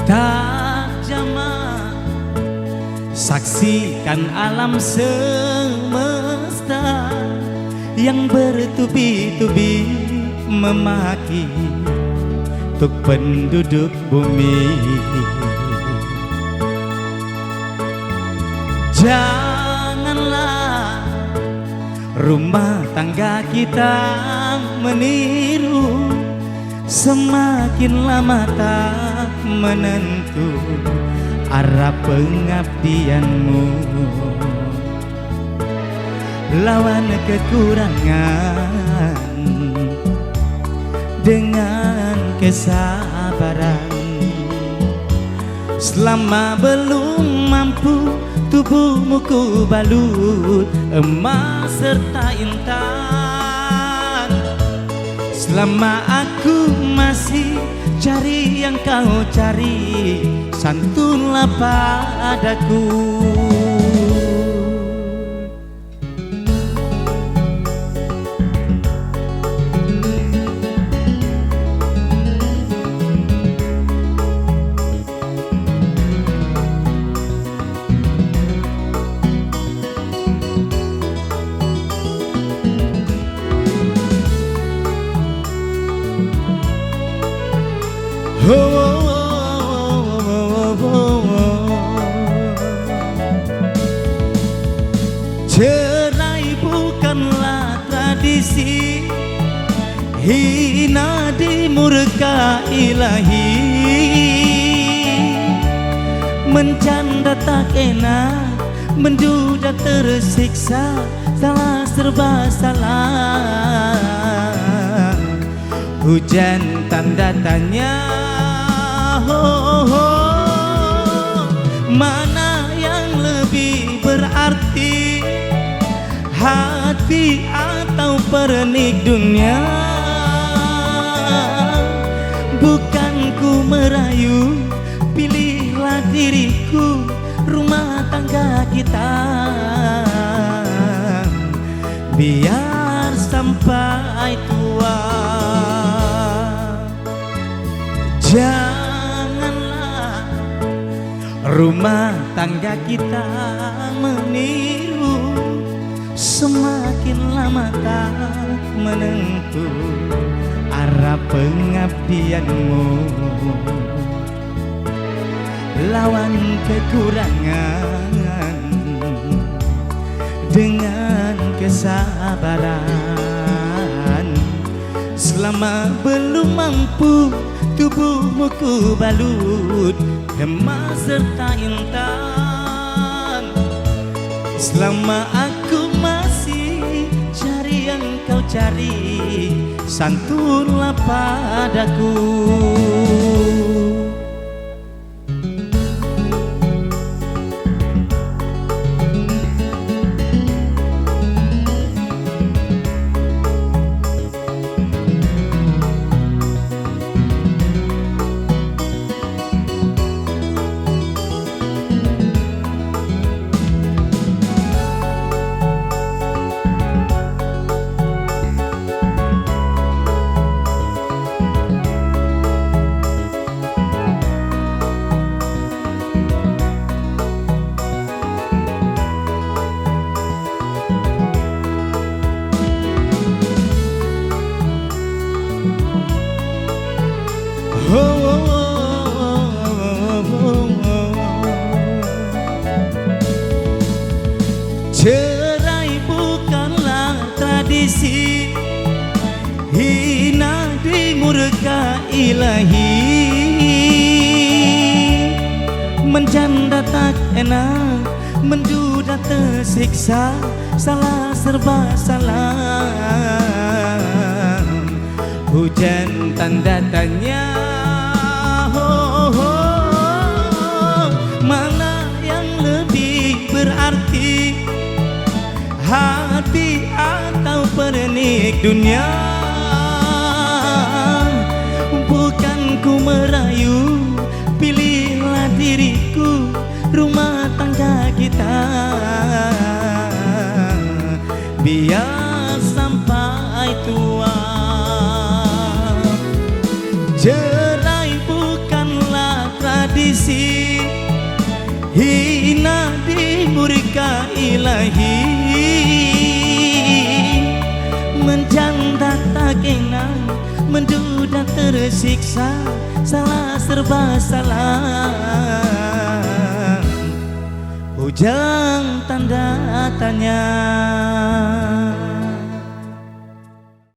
Tak jamak saksikan alam semesta yang bertubi-tubi memaki untuk penduduk bumi. Janganlah rumah tangga kita meniru, semakin lama tak menentu arah pengabdianmu. Lawan kekurangan dengan kesabaran. Selama belum mampu tubuhmu ku balut emas serta intan. Selama aku masih cari yang kau cari, santunlah padaku. Cerai bukanlah tradisi, hina di murka ilahi. Mencanda tak enak, menduda tersiksa, salah serba salah. Hujan tanda tanya, mana yang lebih berarti, hati atau pernik dunia? Bukan ku merayu, pilihlah diriku, rumah tangga kita, biar sampai tua. Janganlah rumah tangga kita meniru, semakin lama tak menentu arah pengabdianmu. Lawan kekurangan dengan kesabaran. Selama belum mampu tubuhmu ku balut emas serta intan. Selama aku masih cari yang kau cari, santunlah padaku. Cerai bukanlah tradisi, hina di murka ilahi. Menjanda tak enak, menduda tersiksa, salah serba salah. Hujan tanda tanya, mana yang lebih berarti, hati atau pernik dunia? Bukan ku merayu, pilihlah diriku, rumah tangga kita, biar sampai tua. Cerai bukanlah tradisi, sisi hina di murka ilahi menjanda tak kenal menduda tersiksa salah serba salah ujang tanda tanya.